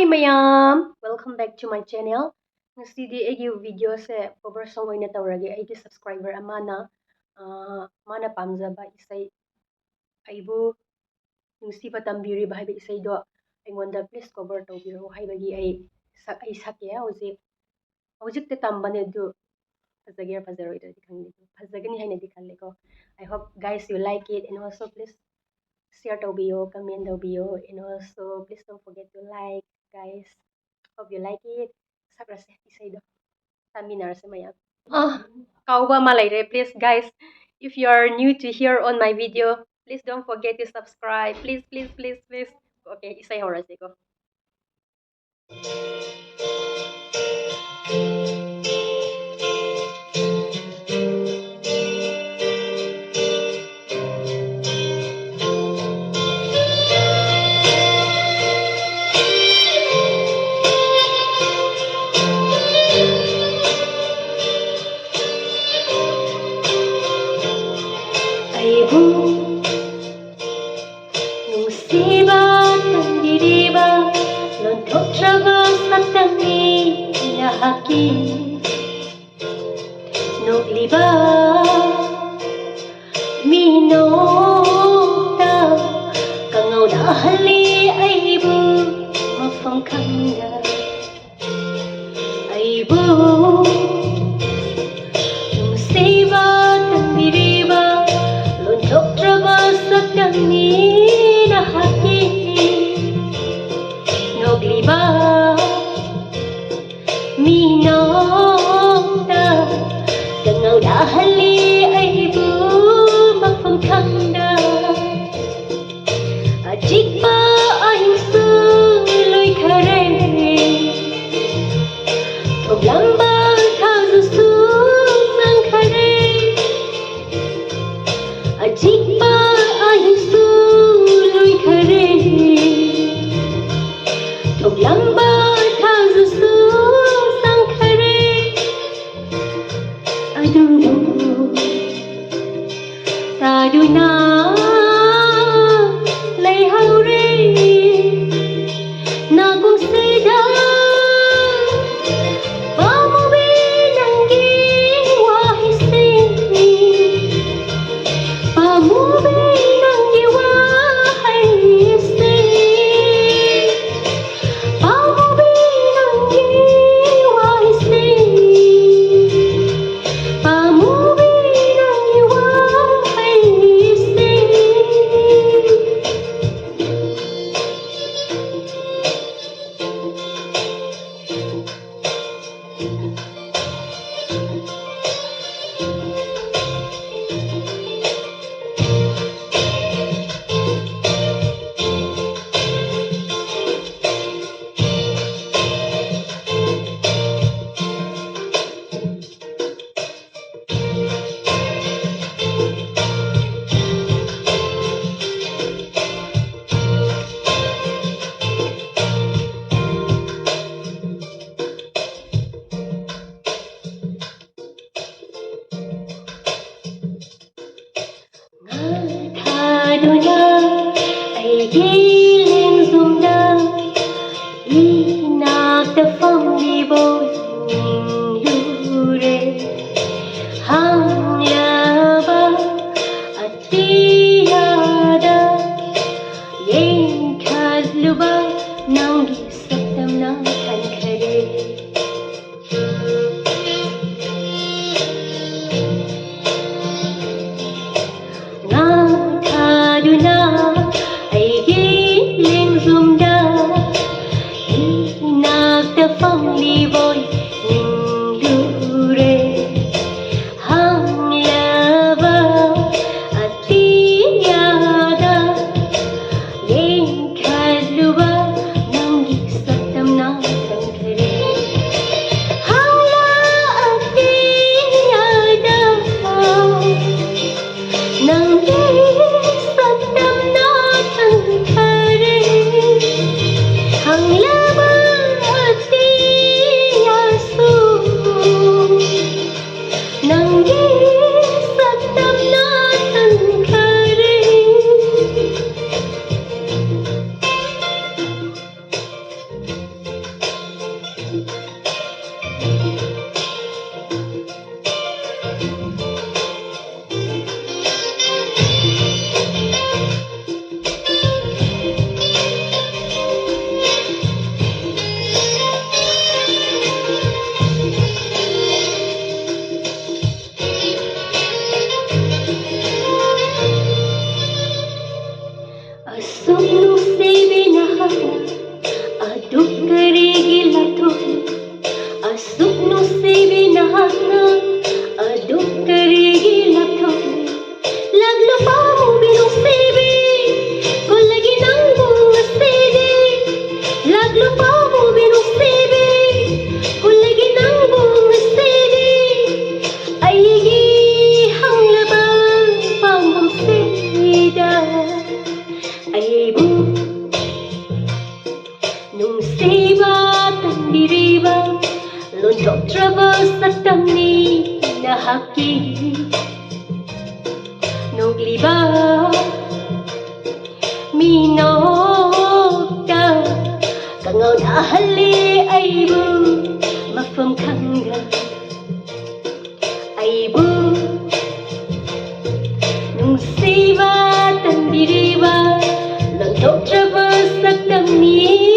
Hi mayam! Welcome back to my channel. Ngasidi agi video se cover song oina tawrage agi subscriber amana mana pamjaba isai Eibu Nungshiba Tambiriba haiba isai do aingonda please cover tawbiro haibagi ai sake hojik te tambane du fazagir fazaroida dikhangli fazagani haina dikhalleko. I hope guys you like it, and also please share tawbiyo, comment tawbiyo, and also please don't forget to like, guys. Hope you like it. Sakrase isay do. Taminarse mayam. Kauba malayre, please guys. If you are new to here on my video, please don't forget to subscribe. Please, please, please, please. Okay, isay horase ko. Eibu Nungshiba Tambiriba lontok trabas matangni nahaki nogliba minota kangau dahali Eibu mafam kanda Eibu Nungshiba Tambiriba lontok trabas matangni nahaki nogliba minota kangau dahali Eibu mafam kanda ajikpa ahing suloi khare toglamba thazu sang khare ajikpa ahing suloi khare toglamba thazu sang khare adu taduna lay haure na kung sida pamubi nangi wahisi pamubi nangi wahisi pamubi nangi wahisi pamubi nangi wahisi Thaduna aigi lengzumda inakta famlibo yure hanglaba atiyada yenkadluba nangi saptam na kankhare Thaduna aigi lengzumda inakta famliboy nindure hanglaba atiyada yenkadluba nangi saptam na pamu binusibi hulagi nang bungasibi aigi hanglabang pangumsida Eibu Nungshiba Tambiriba Lontok travel sa tamni na haki Nugliba Minokta Kangaw na hali Eibu Mafam kanga Eibu Nungshiba Tambiriba Lontok travel sa tamni